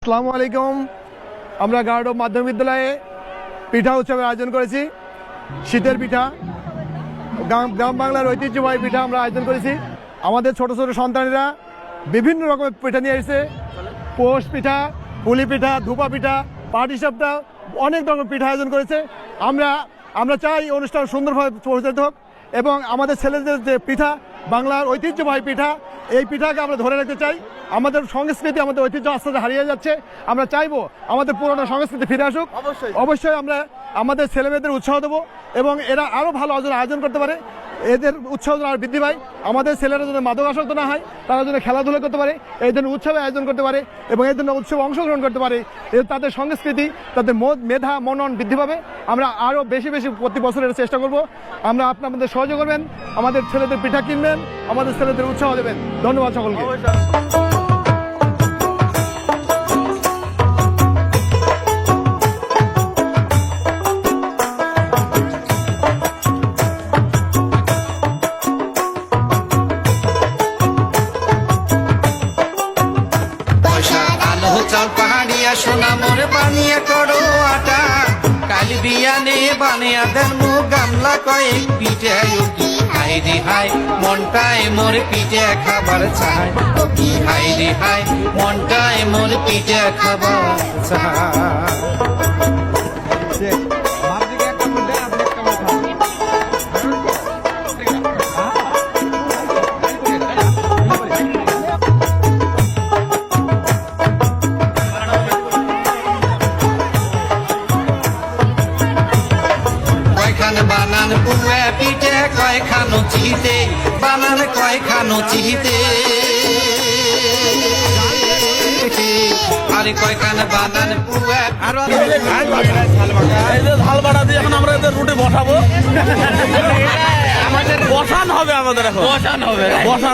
আসসালামু আলাইকুম। আমরা গার্ডব মাধ্যমিক বিদ্যালয়ে পিঠা উৎসবের আয়োজন করেছি। শীতের পিঠা, গ্রাম বাংলার ঐতিহ্যবাহী পিঠা আমরা আয়োজন করেছি। আমাদের ছোট ছোট সন্তানেরা বিভিন্ন রকমের পিঠা নিয়ে এসেছে। পোষ পিঠা, পুলি পিঠা, ধুপা পিঠা, পাটিসাপটা, অনেক রকমের পিঠা আয়োজন করেছে। আমরা চাই অনুষ্ঠান সুন্দরভাবে পরিচালিত হোক এবং আমাদের ছেলেদের যে পিঠা, বাংলার ঐতিহ্যবাহী পিঠা, এই পিঠাকে আমরা ধরে রাখতে চাই। আমাদের সংস্কৃতি, আমাদের ঐতিহ্য আস্তে আস্তে হারিয়ে যাচ্ছে। আমরা চাইবো আমাদের পুরোনো সংস্কৃতি ফিরে আসুক। অবশ্যই আমরা আমাদের ছেলেমেয়েদের উৎসাহ দেবো এবং এরা আরও ভালো আয়োজন করতে পারে। এদের উৎসাহ যেন আরও বৃদ্ধি পায়। আমাদের ছেলেরা যেন মাদকাসক্ত না হয়, তারা যেন খেলাধুলা করতে পারে, এই জন্য উৎসবে আয়োজন করতে পারে এবং এই জন্য উৎসবে অংশগ্রহণ করতে পারে। তাদের সংস্কৃতি, তাদের মেধা, মনন বৃদ্ধি পাবে। আমরা আরও বেশি প্রতি বছরের চেষ্টা করব। আমরা আপনাদের সহযোগ করবেন, আমাদের ছেলেদের পিঠা কিনবেন, আমাদের ছেলেদের উৎসাহ দেবেন। ধন্যবাদ সকলকে। পাহাড়িয়া সোনা মোর বানিয়া করো আটা, কাল বিয়ানে বানিয়া দেন মু গামলা কয়েক পিঠে। হাই রে হাই মনটায় মোর পিঠে খাবার চাই, হাই রে হাই মনটায় মোর পিঠে খাবার চাই। বানান পুয়া পিঠে কয় খানো চিহিতে, বানান কয় খানো চিহিতে, আরে কয় খান বানান পুয়া। আরো ঝাল বাটা দিয়ে এখন আমরা এদের রুটে বসাবো। বসান হবে আমাদের, এখন বসান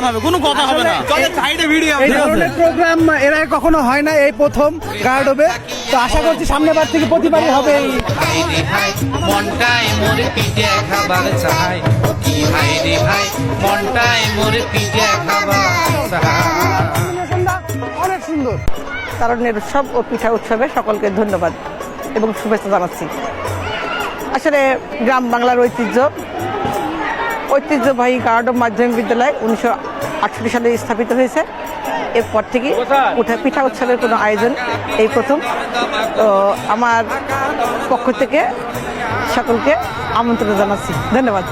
হবে, কোনো কথা হবে না। সাইডে ভিডিও এই ধরনের প্রোগ্রাম এর আগে কখনো হয় না, এই প্রথম গার্ডবে। তো আশা করছি সামনেবার থেকে প্রতিবারই হবে। হাই রে হাই মনটায় মোর পিঠে খাবার চাই, হাই রে হাই মনটায় মোর পিঠে খাবার চাই। অনেক সুন্দর। তারুণ্যের উৎসব ও পিঠা উৎসবে সকলকে ধন্যবাদ এবং শুভেচ্ছা জানাচ্ছি। আসলে গ্রাম বাংলার ঐতিহ্যবাহী গার্ডব মাধ্যমিক বিদ্যালয় 1968 সালে স্থাপিত হয়েছে। এরপর থেকে পিঠা উৎসবের কোনো আয়োজন এই প্রথম। তো আমার পক্ষ থেকে সকলকে আমন্ত্রণ জানাচ্ছি। ধন্যবাদ।